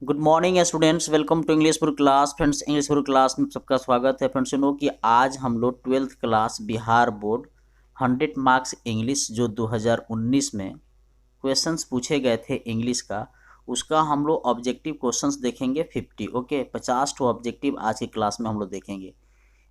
Good morning students, welcome to English for class. Friends, English for class में सबका स्वागत है। फ्रेंड्स, सुनो कि आज हम लोग 12th class Bihar board 100 marks English जो 2019 में क्वेश्चंस पूछे गए थे इंग्लिश का, उसका हम लोग ऑब्जेक्टिव क्वेश्चंस देखेंगे 50। ओके, 50 तो ऑब्जेक्टिव आज की क्लास में हम लोग देखेंगे।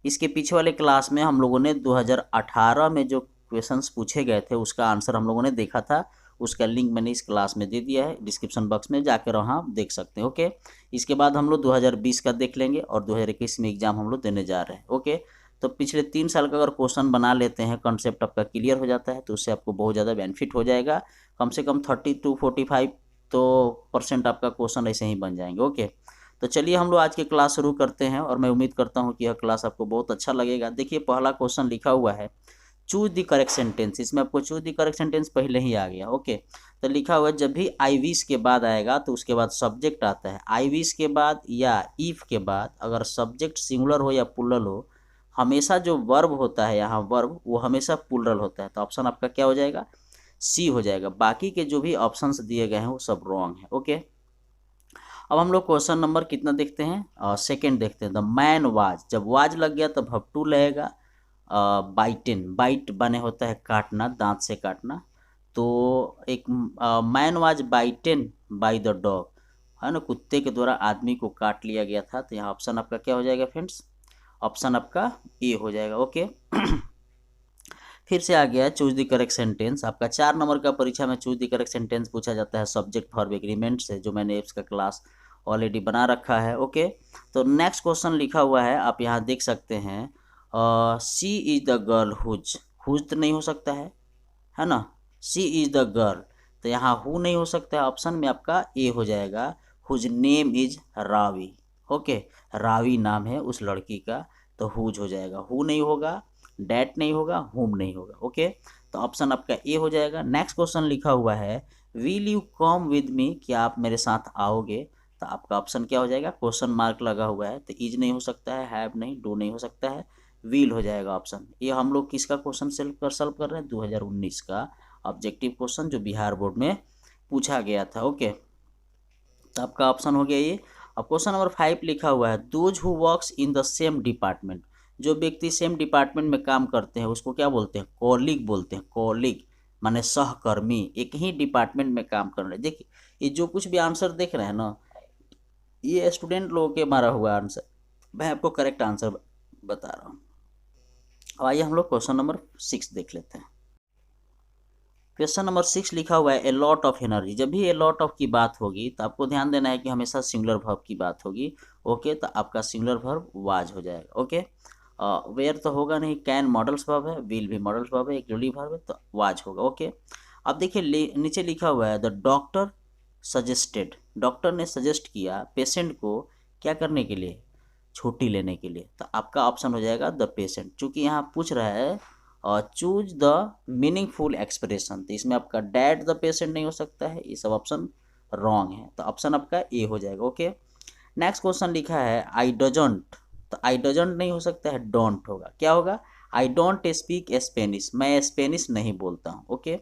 इसके पीछे वाले क्लास में हम लोगों ने 2018 में जो क्वेश्चंस पूछे गए थे उसका आंसर हम लोगों ने देखा था। उसका लिंक मैंने इस क्लास में दे दिया है, डिस्क्रिप्शन बॉक्स में जाकर वहाँ देख सकते हैं। ओके, इसके बाद हम लोग 2020 का देख लेंगे और 2021 में एग्जाम हम लोग देने जा रहे हैं। ओके, तो पिछले 3 साल का अगर क्वेश्चन बना लेते हैं, कॉन्सेप्ट आपका क्लियर हो जाता है, तो उससे आपको बहुत ज़्यादा बेनिफिट हो जाएगा। कम से कम 30 to 45 तो % आपका क्वेश्चन ऐसे ही बन जाएंगे। ओके, तो चलिए हम लोग आज की क्लास शुरू करते हैं और मैं उम्मीद करता हूं कि यह क्लास आपको बहुत अच्छा लगेगा। देखिए, पहला क्वेश्चन लिखा हुआ है चूज द करेक्ट सेंटेंस। इसमें आपको चूज द करेक्ट सेंटेंस पहले ही आ गया। ओके, तो लिखा हुआ है जब भी आई विश के बाद आएगा तो उसके बाद सब्जेक्ट आता है। आई विश के बाद या इफ के बाद अगर सब्जेक्ट सिंगुलर हो या प्लूरल हो, हमेशा जो वर्ब होता है यहाँ वर्ब वो हमेशा प्लूरल होता है। तो ऑप्शन आपका क्या हो जाएगा? सी हो जाएगा। बाकी के जो भी ऑप्शंस दिए गए हैं वो सब रॉन्ग है। ओके, अब हम लोग क्वेश्चन नंबर कितना देखते हैं, सेकंड देखते हैं। द मैन वाज, जब वाज लग गया तब हब टू लगेगा। बाइटन, बाइट बने होता है काटना, दांत से काटना। तो एक man was bitten by the dog, है ना, कुत्ते के द्वारा आदमी को काट लिया गया था। तो यहाँ ऑप्शन आपका क्या हो जाएगा फ्रेंड्स? ऑप्शन आपका ए हो जाएगा। ओके फिर से आ गया चूज द करेक्ट सेंटेंस। आपका 4 नंबर का परीक्षा में चूज द करेक्ट सेंटेंस पूछा जाता है सब्जेक्ट वर्ब एग्रीमेंट से, जो मैंने इसका क्लास ऑलरेडी बना रखा है। ओके, तो नेक्स्ट क्वेश्चन लिखा हुआ है, आप यहाँ देख सकते हैं। She is the girl whose, whose तो नहीं हो सकता है ना। सी इज द गर्ल, तो यहाँ हु नहीं हो सकता है। ऑप्शन में आपका ए हो जाएगा, whose name is Ravi. Okay, Ravi नाम है उस लड़की का, तो हुज हो जाएगा। हु नहीं होगा, डैट नहीं होगा, हुम नहीं होगा। ओके, तो ऑप्शन आपका ए हो जाएगा। नेक्स्ट क्वेश्चन लिखा हुआ है will you come with me, क्या आप मेरे साथ आओगे? तो आपका ऑप्शन क्या हो जाएगा? क्वेश्चन मार्क लगा हुआ है, तो इज नहीं हो सकता है, हैव नहीं, डू नहीं हो सकता है, विल हो जाएगा ऑप्शन। ये हम लोग किसका क्वेश्चन सॉल्व कर रहे हैं? 2019 का ऑब्जेक्टिव क्वेश्चन जो बिहार बोर्ड में पूछा गया था। ओके, तो आपका ऑप्शन हो गया ये। अब क्वेश्चन नंबर 5 लिखा हुआ है those who works in the same department, जो व्यक्ति सेम डिपार्टमेंट में काम करते हैं उसको क्या बोलते हैं? कॉलीग बोलते हैं। कॉलीग माने सहकर्मी, एक ही डिपार्टमेंट में काम कर रहे हैं। देखिए, ये जो कुछ भी आंसर देख रहे हैं ना, ये स्टूडेंट लोगों के मारा हुआ आंसर, मैं आपको करेक्ट आंसर बता रहा हूँ। अब आइए हम लोग क्वेश्चन नंबर 6 देख लेते हैं। क्वेश्चन नंबर 6 लिखा हुआ है ए लॉट ऑफ एनर्जी। जब भी ए लॉट ऑफ की बात होगी तो आपको ध्यान देना है कि हमेशा सिंगुलर वर्ब की बात होगी। ओके, तो आपका सिंगुलर वर्ब वाज हो जाएगा। ओके, वेयर तो होगा नहीं, कैन मॉडल्स वर्ब है, विल भी मॉडल्स वर्ब है, एक जूली वर्ब है, तो वाज होगा। ओके, अब देखिए नीचे लिखा हुआ है द डॉक्टर सजेस्टेड, डॉक्टर ने सजेस्ट किया पेशेंट को क्या करने के लिए? छुट्टी लेने के लिए। तो आपका ऑप्शन हो जाएगा द पेशेंट। चूंकि यहाँ पूछ रहा है और चूज द मीनिंगफुल एक्सप्रेशन, तो इसमें आपका डैट द पेशेंट नहीं हो सकता है, ये सब ऑप्शन रॉन्ग है। तो ऑप्शन आपका ए हो जाएगा। ओके, नेक्स्ट क्वेश्चन लिखा है आई डजंट, तो आई डजंट नहीं हो सकता है, डोंट होगा। क्या होगा? आई डोंट स्पीक स्पेनिश, मैं स्पेनिश नहीं बोलता हूँ। ओके,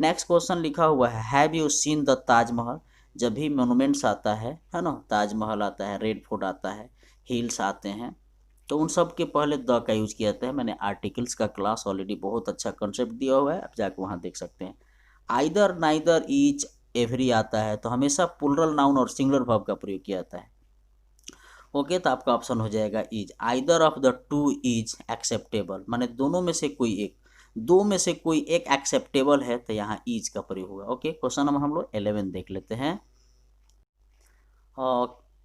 नेक्स्ट क्वेश्चन लिखा हुआ है have you seen the Taj Mahal. जब भी मोनूमेंट्स आता है ना, ताजमहल आता है, रेड फोर्ट आता है, हिल्स आते हैं, तो उन सब के पहले द का यूज किया जाता है। मैंने आर्टिकल्स का क्लास ऑलरेडी बहुत अच्छा कंसेप्ट दिया हुआ है, आप जाके वहाँ देख सकते हैं। आइदर, नाइदर, ईच, एवरी आता है तो हमेशा प्लूरल नाउन और सिंगुलर वर्ब का प्रयोग किया जाता है। ओके, तो आपका ऑप्शन हो जाएगा is. Either of the two is acceptable, माने दोनों में से कोई एक, दो में से कोई एक एक्सेप्टेबल है, तो यहाँ इज का प्रयोग होगा। ओके, क्वेश्चन नंबर हम लोग 11 देख लेते हैं।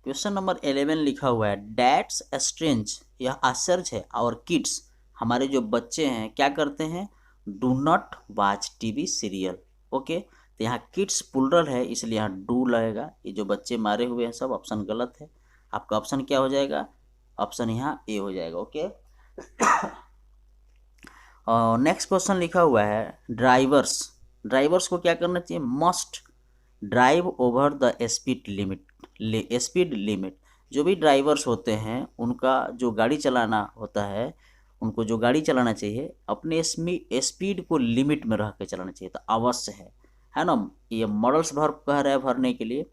क्वेश्चन नंबर 11 लिखा हुआ है डैट्स स्ट्रेंज, यह आश्चर्य है और किड्स, हमारे जो बच्चे हैं क्या करते हैं? Do not watch TV serial. Okay, तो यहाँ किड्स प्लूरल है इसलिए यहाँ डू लगेगा। ये जो बच्चे मारे हुए हैं सब ऑप्शन गलत है। आपका ऑप्शन क्या हो जाएगा? ऑप्शन यहाँ ए हो जाएगा। ओके, नेक्स्ट क्वेश्चन लिखा हुआ है ड्राइवर्स, ड्राइवर्स को क्या करना चाहिए? Must drive over the speed limit, speed limit. जो भी ड्राइवर्स होते हैं उनका जो गाड़ी चलाना होता है, उनको जो गाड़ी चलाना चाहिए अपने स्पीड को लिमिट में रह के चलाना चाहिए, तो अवश्य है ना। ये मॉडल्स वर्ब कह रहा है भरने के लिए,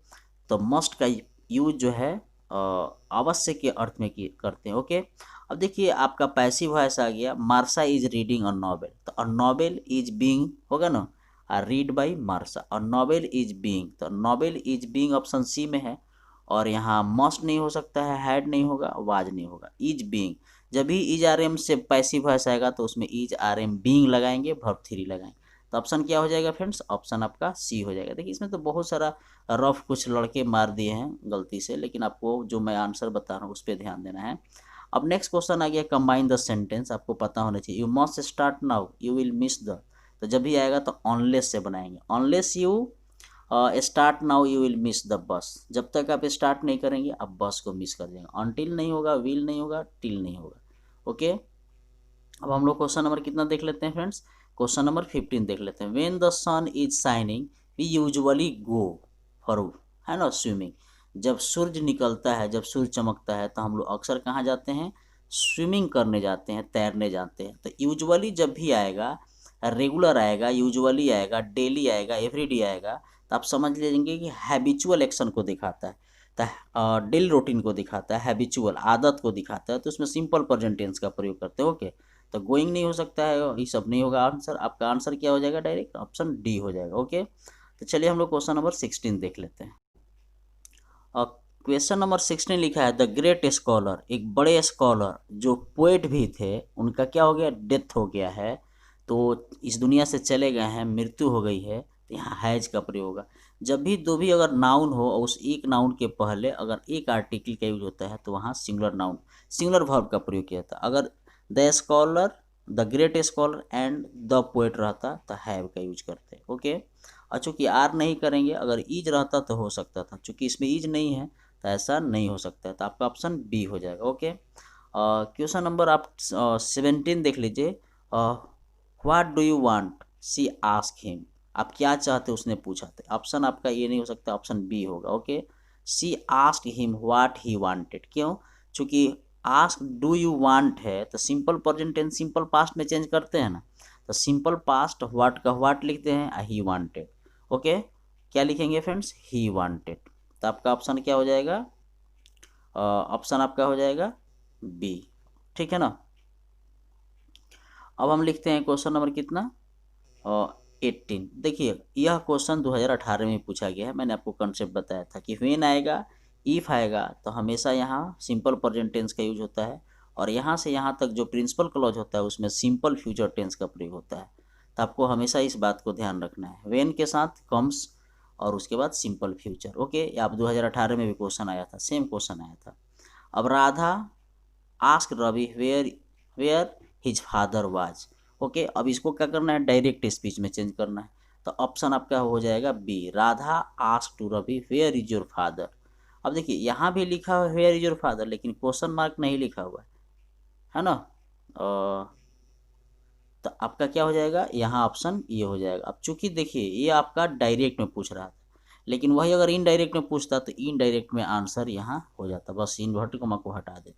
तो मस्ट का यूज जो है अवश्य के अर्थ में करते हैं। ओके, अब देखिए आपका पैसिव वॉइस आ गया, मार्शा इज रीडिंग अ नॉवेल, तो अ नॉवेल इज बीइंग होगा ना, रीड बाय मार्शा, और नॉवेल इज बीइंग, तो novel is being option C में है। और यहाँ मस्ट नहीं हो सकता है, हैड नहीं होगा, वाज नहीं होगा, इज बीइंग। जब भी इज आर एम से पैसिव वॉइस आएगा तो उसमें इज आर एम बीइंग लगाएंगे, वर्ब थ्री लगाएंगे, तो ऑप्शन क्या हो जाएगा फ्रेंड्स, ऑप्शन आपका सी हो जाएगा। देखिए इसमें तो बहुत सारा रफ कुछ लड़के मार दिए हैं गलती से, लेकिन आपको जो मैं आंसर बता रहा हूँ उस पर ध्यान देना है। अब नेक्स्ट क्वेश्चन आ गया, कंबाइन द सेंटेंस, आपको पता होना चाहिए। You must start now, you will miss the, तो जब भी आएगा तो ऑनलेस से बनाएंगे, Wanless you start now you will miss the bus, जब तक आप स्टार्ट नहीं करेंगे आप बस को मिस कर देंगे। अनटिल नहीं होगा, विल नहीं होगा, टिल नहीं होगा। ओके, अब हम लोग क्वेश्चन नंबर कितना देख लेते हैं फ्रेंड्स, क्वेश्चन नंबर 15 देख लेते हैं। When the sun is shining we usually go for, है ना, स्विमिंग, जब सूरज निकलता है, जब सूरज चमकता है तो हम लोग अक्सर कहाँ जाते हैं, स्विमिंग करने जाते हैं, तैरने जाते हैं। तो यूजुअली जब भी आएगा, रेगुलर आएगा, यूजुअली आएगा, डेली आएगा, एवरीडे आएगा, तो आप समझ लीजिए कि हैबिचुअल एक्शन को दिखाता है, तो डेली रूटीन को दिखाता है, हैबिचुअल आदत को दिखाता है, तो उसमें सिंपल प्रेजेंट टेंस का प्रयोग करते हैं। ओके, तो गोइंग नहीं हो सकता है, ये सब नहीं होगा आंसर, आपका आंसर क्या हो जाएगा, डायरेक्ट ऑप्शन डी हो जाएगा। ओके, तो चलिए हम लोग क्वेश्चन नंबर 16 देख लेते हैं। और क्वेश्चन नंबर 16 लिखा है, द ग्रेट स्कॉलर, एक बड़े स्कॉलर जो पोएट भी थे, उनका क्या हो गया, डेथ हो गया है, तो इस दुनिया से चले गए हैं, मृत्यु हो गई है, तो यहाँ हैज का प्रयोग होगा। जब भी दो भी अगर नाउन हो और उस एक नाउन के पहले अगर एक आर्टिकल का यूज होता है तो वहाँ सिंगुलर नाउन, सिंगुलर वर्ब का प्रयोग किया जाता है। अगर the scholar, the great scholar and the poet रहता तो हैव का यूज करते। ओके, और चूँकि आर नहीं करेंगे, अगर ईज रहता तो हो सकता था, चूँकि इसमें ईज नहीं है तो ऐसा नहीं हो सकता है, तो आपका ऑप्शन बी हो जाएगा। ओके, क्वेश्चन नंबर आप 17 देख लीजिए। What do you want see ask him, आप क्या चाहते उसने पूछा था, ऑप्शन आपका ये नहीं हो सकता, ऑप्शन बी होगा। Okay, C ask him what he wanted, क्यों, चूँकि आस्क डू यू वांट है तो simple present tense simple past में चेंज करते हैं ना, तो सिंपल पास्ट व्हाट का व्हाट लिखते हैं, ही वांटेड। ओके, क्या लिखेंगे फ्रेंड्स, ही वांटेड, तो आपका ऑप्शन क्या हो जाएगा, ऑप्शन आपका हो जाएगा बी, ठीक है ना। अब हम लिखते हैं क्वेश्चन नंबर कितना, 18। देखिए यह क्वेश्चन 2018 में पूछा गया है, मैंने आपको कंसेप्ट बताया था कि व्हेन आएगा, इफ़ आएगा तो हमेशा यहाँ सिंपल प्रेजेंट टेंस का यूज होता है, और यहाँ से यहाँ तक जो प्रिंसिपल क्लॉज होता है उसमें सिंपल फ्यूचर टेंस का प्रयोग होता है। तो आपको हमेशा इस बात को ध्यान रखना है, व्हेन के साथ कम्स और उसके बाद सिंपल फ्यूचर। ओके, आप 2018 में भी क्वेश्चन आया था, सेम क्वेश्चन आया था। अब Radha ask Ravi where his father was. Okay, अब इसको क्या करना है, डायरेक्ट स्पीच में चेंज करना है, तो ऑप्शन आपका हो जाएगा B, Radha ask to Ravi where is your father. अब देखिए यहाँ भी लिखा हुआ है वेयर इज योर फादर, लेकिन क्वेश्चन मार्क नहीं लिखा हुआ है ना, तो आपका क्या हो जाएगा, यहाँ ऑप्शन ये हो जाएगा। अब चूंकि देखिए ये आपका डायरेक्ट में पूछ रहा था, लेकिन वही अगर इनडायरेक्ट में पूछता तो इनडायरेक्ट में आंसर यहाँ हो जाता, बस इन्वर्टेड कॉमा को हटा देते,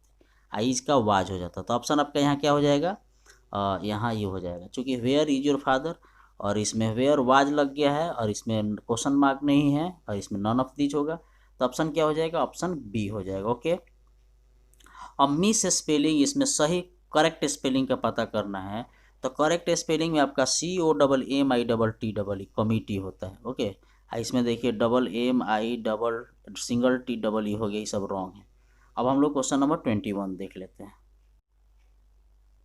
आइज का वाज हो जाता, तो ऑप्शन आपका यहाँ क्या हो जाएगा, यहाँ ये हो जाएगा। चूँकि वेयर इज योर फादर और इसमें वेयर वाज लग गया है और इसमें क्वेश्चन मार्क नहीं है और इसमें नॉन ऑफ दीज होगा, तो ऑप्शन क्या हो जाएगा, ऑप्शन बी हो जाएगा। ओके, अब मिस स्पेलिंग, इसमें सही करेक्ट स्पेलिंग का पता करना है, तो करेक्ट स्पेलिंग में आपका COMMITTE कमिटी होता है। ओके, इसमें देखिए MI सिंगल TEE हो गया, ये सब रॉन्ग है। अब हम लोग क्वेश्चन नंबर 21 देख लेते हैं।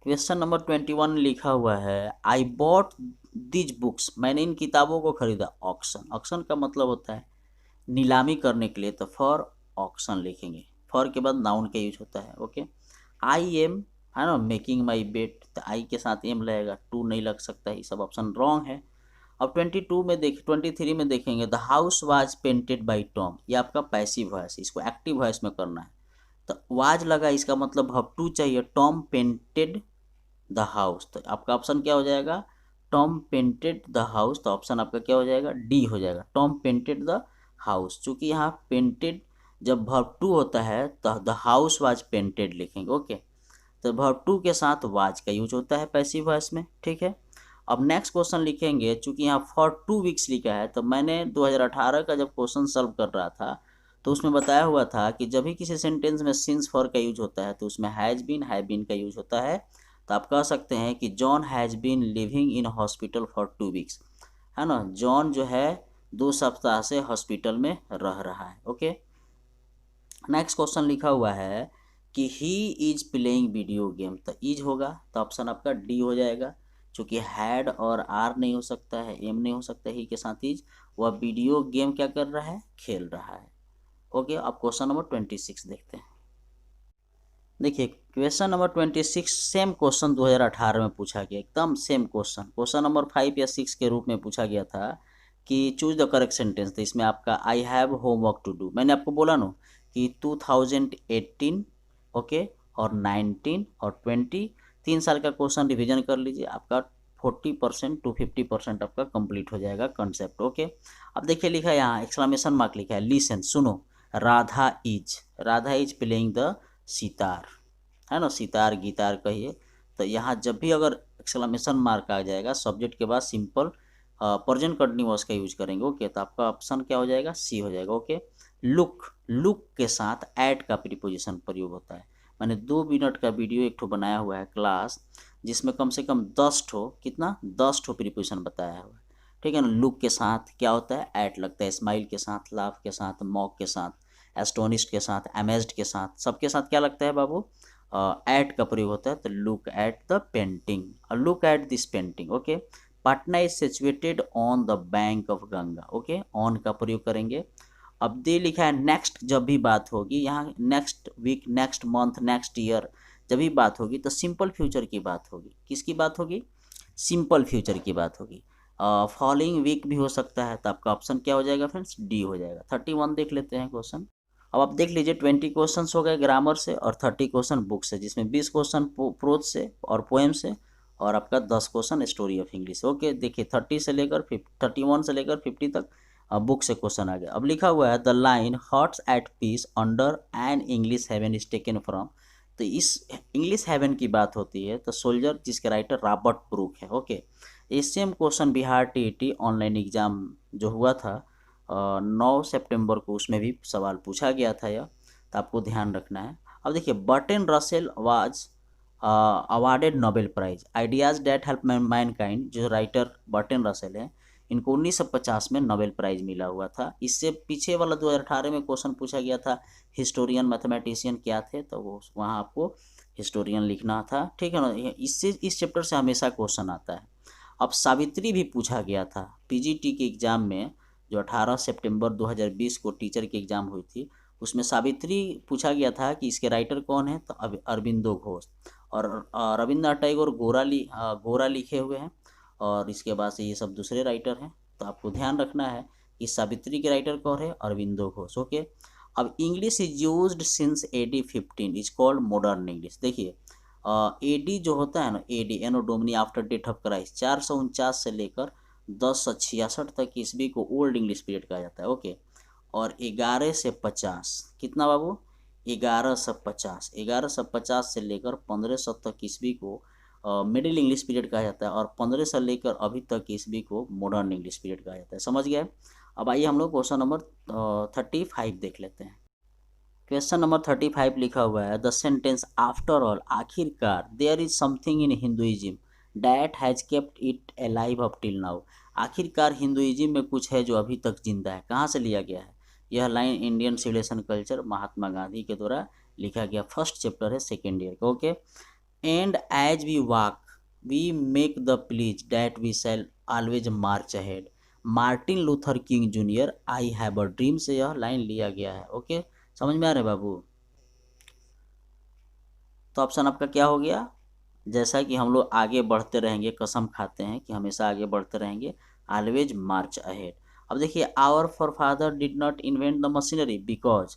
क्वेश्चन नंबर 21 लिखा हुआ है, आई बॉट दिज बुक्स, मैंने इन किताबों को खरीदा। ऑक्शन, ऑक्शन का मतलब होता है नीलामी करने के लिए, तो फॉर ऑक्शन लिखेंगे, फॉर के बाद नाउन का यूज होता है। ओके, आई एम, है ना, मेकिंग माई बेड, तो आई के साथ एम लगेगा, टू नहीं लग सकता, ये सब ऑप्शन रॉन्ग है। अब 23 में देखेंगे, the house was painted by Tom, ये आपका पैसिव वॉइस, इसको एक्टिव वॉइस में करना है, तो वाज लगा, इसका मतलब अब टू चाहिए, टॉम पेंटेड द हाउस, तो आपका ऑप्शन क्या हो जाएगा, टॉम पेंटेड द हाउस, तो ऑप्शन आपका क्या हो जाएगा, डी हो जाएगा, टॉम पेंटेड द हाउस। चूँकि यहाँ पेंटेड जब वर्ब टू होता है तो द हाउस वाज पेंटेड लिखेंगे। ओके, तो वर्ब टू के साथ वाज का यूज होता है पैसिव वॉइस में, ठीक है। अब नेक्स्ट क्वेश्चन लिखेंगे, चूँकि यहाँ फॉर 2 वीक्स लिखा है, तो मैंने 2018 का जब क्वेश्चन सॉल्व कर रहा था तो उसमें बताया हुआ था कि जब भी किसी सेंटेंस में सिंस फॉर का यूज होता है तो उसमें हैज़ बीन का यूज होता है। तो आप कह सकते हैं कि John has been living in hospital for 2 weeks, है ना। जॉन जो है 2 सप्ताह से हॉस्पिटल में रह रहा है। ओके, नेक्स्ट क्वेश्चन लिखा हुआ है कि he is playing video game. तो इज होगा तो ऑप्शन आपका डी हो जाएगा, चूँकि हैड और आर नहीं हो सकता है, एम नहीं हो सकता ही के साथ इज। वह वीडियो गेम क्या कर रहा है, खेल रहा है। ओके, अब क्वेश्चन नंबर 26 देखते हैं। देखिए क्वेश्चन नंबर 26 सेम क्वेश्चन 2018 में पूछा गया, एकदम सेम क्वेश्चन। क्वेश्चन नंबर 5 या 6 के रूप में पूछा गया था कि चूज द करेक्ट सेंटेंस। तो इसमें आपका I have homework to do, मैंने आपको बोला ना कि 2018 ओके और 19 और 20 3 साल का क्वेश्चन रिवीजन कर लीजिए, आपका 40% to 50% आपका कंप्लीट हो जाएगा कंसेप्ट। ओके, अब देखिए लिखा है यहाँ एक्सक्लेमेशन मार्क लिखा है, लिसन सुनो, Radha is playing the sitar, है ना, सितार गिटार कहिए। तो यहाँ जब भी अगर एक्सक्लेमेशन मार्क आ जाएगा सब्जेक्ट के बाद सिंपल प्रेजेंट कंटिन्यूअस का यूज करेंगे। ओके, तो आपका ऑप्शन क्या हो जाएगा, सी हो जाएगा। ओके, लुक के साथ एट का प्रीपोजिशन प्रयोग होता है। मैंने 2 मिनट का वीडियो एक ठो बनाया हुआ है क्लास, जिसमें कम से कम 10 ठो, कितना 10 ठो प्रीपोजिशन बताया हुआ है। ठीक है ना। लुक के साथ क्या होता है, एट लगता है। स्माइल के साथ, लाफ के साथ, मॉक के साथ, एस्टोनिश्ड के साथ, अमेज्ड के साथ, सबके साथ क्या लगता है बाबू, एट का प्रयोग होता है। तो look at the painting, look at this painting. Okay, Patna is situated on the bank of Ganga. Okay, on का प्रयोग करेंगे। अब दे लिखा है नेक्स्ट, जब भी बात होगी यहाँ next week, next month, next year, जब भी बात होगी तो सिंपल फ्यूचर की बात होगी। किसकी बात होगी, सिंपल फ्यूचर की बात होगी। फॉलोइंग वीक भी हो सकता है। तो आपका ऑप्शन क्या हो जाएगा फ्रेंड्स, डी हो जाएगा। 31 देख लेते हैं क्वेश्चन। अब आप देख लीजिए 20 क्वेश्चन हो गए ग्रामर से और 30 क्वेश्चन बुक से, जिसमें 20 क्वेश्चन प्रोज से और पोएम से, और आपका 10 question story of English. Okay, देखिए 30 से लेकर 31 से लेकर 50 तक बुक से क्वेश्चन आ गया। अब लिखा हुआ है the line hearts at peace under an English heaven is taken from. तो इस इंग्लिश हेवन की बात होती है तो सोल्जर, जिसके राइटर रॉबर्ट ब्रूक है। ओके, ये same question Bihar TET online exam जो हुआ था 9 सितंबर को, उसमें भी सवाल पूछा गया था यह, तो आपको ध्यान रखना है। अब देखिए Bertrand Russell was awarded Nobel prize, ideas that help mankind, जो राइटर बर्टन रसेल हैं, इनको 1950 में नोबेल प्राइज मिला हुआ था। इससे पीछे वाला 2018 में क्वेश्चन पूछा गया था हिस्टोरियन मैथमेटिशियन क्या थे, तो वो वहाँ आपको हिस्टोरियन लिखना था। ठीक है ना, इससे इस चैप्टर से हमेशा क्वेश्चन आता है। अब सावित्री भी पूछा गया था पीजीटी के एग्ज़ाम में, जो 18 सितंबर 2020 को टीचर की एग्ज़ाम हुई थी, उसमें सावित्री पूछा गया था कि इसके राइटर कौन है, तो अरविंदो घोष। और रविंद्रनाथ टैगोर गोरा लिखे हुए हैं, और इसके बाद से ये सब दूसरे राइटर हैं। तो आपको ध्यान रखना है कि सावित्री के राइटर कौन है, अरविंदो घोष। ओके, अब English is used since AD 15 is called modern English. देखिए AD जो होता है ना, AD anno domini after date of Christ, 449 से लेकर 1066 तक ईस्वी को ओल्ड इंग्लिश पीरियड कहा जाता है। ओके, और 11 से 50 कितना बाबू, 1150 से लेकर 1500 तक ईस्वी को मिडिल इंग्लिश पीरियड कहा जाता है, और 15 से लेकर अभी तक ईस्वी को मॉडर्न इंग्लिश पीरियड कहा जाता है। समझ गए। अब आइए हम लोग क्वेश्चन नंबर 35 देख लेते हैं। क्वेश्चन नंबर 35 लिखा हुआ है द सेंटेंस आफ्टर ऑल, आखिरकार, there is something in Hinduism that has kept it alive up till now. आखिरकार हिंदुइज्म में कुछ है जो अभी तक जिंदा है। कहाँ से लिया गया है यह line, Indian civilisation culture, Mahatma Gandhi के द्वारा लिखा गया, फर्स्ट चैप्टर है सेकेंड ईयर का। Okay, and as we walk we make the pledge that we shall always march ahead, Martin Luther King junior, I have a dream से यह line लिया गया है। ओके, समझ में आ रहा है बाबू। तो ऑप्शन आपका क्या हो गया, जैसा कि हम लोग आगे बढ़ते रहेंगे, कसम खाते हैं कि हमेशा आगे बढ़ते रहेंगे, ऑलवेज मार्च अहेड। अब देखिए our forefather did not invent the machinery because,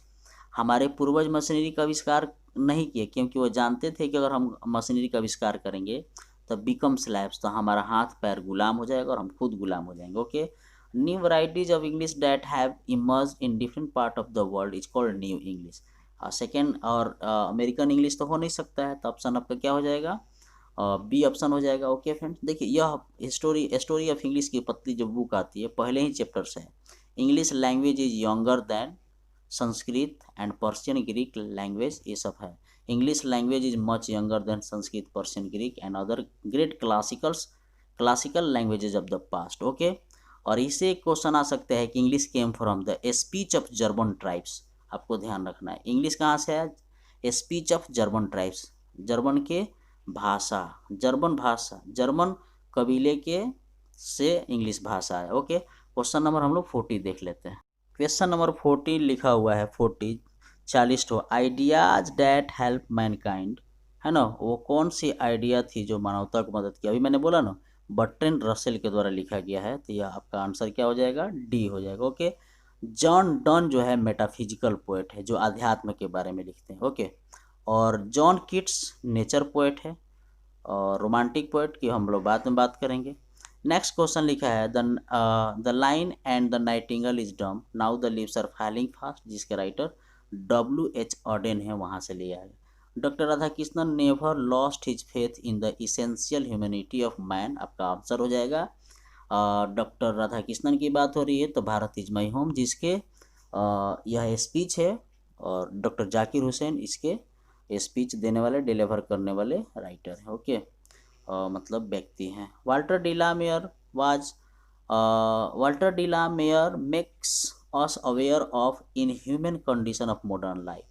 हमारे पूर्वज मशीनरी का आविष्कार नहीं किए क्योंकि वो जानते थे कि अगर हम मशीनरी का आविष्कार करेंगे तो बिकम स्लैब्स, तो हमारा हाथ पैर गुलाम हो जाएगा और हम खुद गुलाम हो जाएंगे। Okay, new varieties of English that have emerge in different part of the world is called new English. Second और अमेरिकन इंग्लिश तो हो नहीं सकता है, तो ऑप्शन आपका क्या हो जाएगा, बी ऑप्शन हो जाएगा। ओके फ्रेंड्स, देखिए यह स्टोरी ऑफ इंग्लिश की पतली जो बुक आती है पहले ही चैप्टर से है, English language is younger than Sanskrit and Persian Greek language ये सब है। English language is much younger than Sanskrit, Persian Greek and other great classical languages of the past. Okay, और इसे एक क्वेश्चन आ सकता है कि English came from the speech of German tribes. आपको ध्यान रखना है इंग्लिश कहाँ से है, speech of German tribes, German के भाषा, जर्मन कबीले के से इंग्लिश भाषा है। ओके, क्वेश्चन नंबर हम लोग 40 देख लेते हैं। क्वेश्चन नंबर 40 लिखा हुआ है 40 तो आइडियाज डैट हेल्प मैनकाइंड, है ना, वो कौन सी आइडिया थी जो मानवता को मदद की। अभी मैंने बोला ना बर्ट्रैंड रसेल के द्वारा लिखा गया है, तो यह आपका आंसर क्या हो जाएगा, डी हो जाएगा। ओके, जॉन डन जो है मेटाफिजिकल पोएट है, जो अध्यात्म के बारे में लिखते हैं। ओके, और जॉन किट्स नेचर पोएट है, और रोमांटिक पोएट की हम लोग बाद में बात करेंगे। नेक्स्ट क्वेश्चन लिखा है the line and the nightingale is dumb now the leaves are falling fast, जिसके राइटर W.H. ऑडेन है, वहाँ से लिया है। Doctor Radhakrishnan never lost his faith in the essential humanity of man, आपका आंसर हो जाएगा। डॉक्टर राधाकृष्णन की बात हो रही है तो भारत इज माई होम, जिसके यह स्पीच है, और डॉक्टर जाकिर हुसैन इसके स्पीच देने वाले, डिलीवर करने वाले राइटर हैं। ओके, मतलब व्यक्ति हैं। Walter de la Mare makes us aware of inhuman condition of modern life,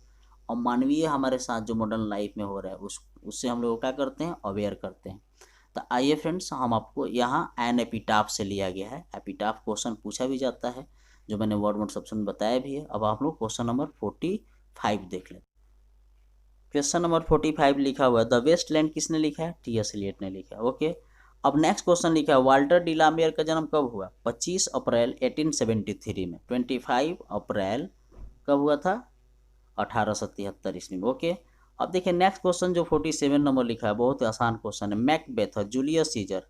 और मानवीय हमारे साथ जो मॉडर्न लाइफ में हो रहा है उससे हम लोग क्या करते हैं, अवेयर करते हैं। तो आइए फ्रेंड्स, हम आपको यहाँ एन एपिटाफ से लिया गया है। एपिटाफ क्वेश्चन पूछा भी जाता है, जो मैंने वर्ड नोट्स ऑप्शन में बताया भी है। अब आप लोग क्वेश्चन नंबर 45 देख लेते हैं। क्वेश्चन नंबर 45 लिखा हुआ है द वेस्ट लैंड किसने लिखा है, T.S. एलियट ने लिखा है। ओके, अब नेक्स्ट क्वेश्चन लिखा है वाल्टर डी ला मेयर का जन्म कब हुआ, 25 अप्रैल 1873 में। 25 अप्रैल कब हुआ था, 1873 ईस्वी में। ओके, अब देखिए नेक्स्ट क्वेश्चन जो 47 नंबर लिखा है, बहुत आसान क्वेश्चन है। मैकबेथ जूलियस सीजर,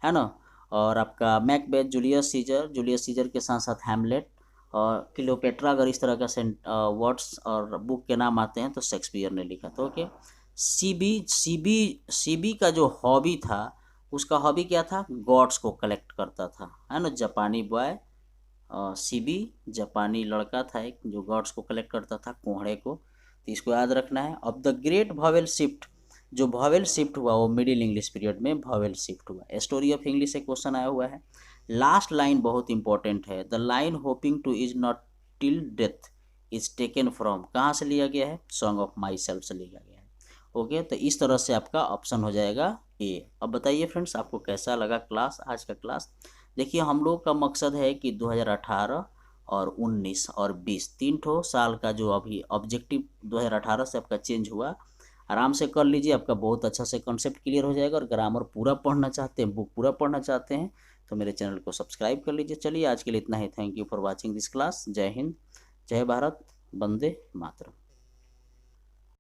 है ना, और आपका मैकबेथ जूलियस सीजर के साथ साथ हैमलेट और क्लियोपेट्रा, अगर इस तरह का वर्ड्स और बुक के नाम आते हैं तो शेक्सपियर ने लिखा था। ओके, सीबी का जो हॉबी था, उसका हॉबी क्या था, गॉड्स को कलेक्ट करता था, है ना, जापानी बॉय सीबी जापानी लड़का था एक, जो गॉड्स को कलेक्ट करता था, कोहड़े को, तो इसको याद रखना है। अब द ग्रेट वॉवेल शिफ्ट, जो वॉवेल शिफ्ट हुआ वो मिडिल इंग्लिश पीरियड में वॉवेल शिफ्ट हुआ। स्टोरी ऑफ इंग्लिश से क्वेश्चन आया हुआ है। लास्ट लाइन बहुत इंपॉर्टेंट है, the line hoping two is not till death is taken from, कहाँ से लिया गया है, सॉन्ग ऑफ माई सेल्फ से लिया गया है। ओके, तो इस तरह से आपका ऑप्शन हो जाएगा ए। अब बताइए फ्रेंड्स, आपको कैसा लगा क्लास, आज का क्लास। देखिए, हम लोग का मकसद है कि 2018 और 19 और 20 3 साल का जो अभी ऑब्जेक्टिव 2018 से आपका चेंज हुआ, आराम से कर लीजिए, आपका बहुत अच्छा से कॉन्सेप्ट क्लियर हो जाएगा। और ग्रामर पूरा पढ़ना चाहते हैं, बुक पूरा पढ़ना चाहते हैं, तो मेरे चैनल को सब्सक्राइब कर लीजिए। चलिए, आज के लिए इतना ही। Thank you for watching this class. जय हिंद, जय भारत, वंदे मातरम।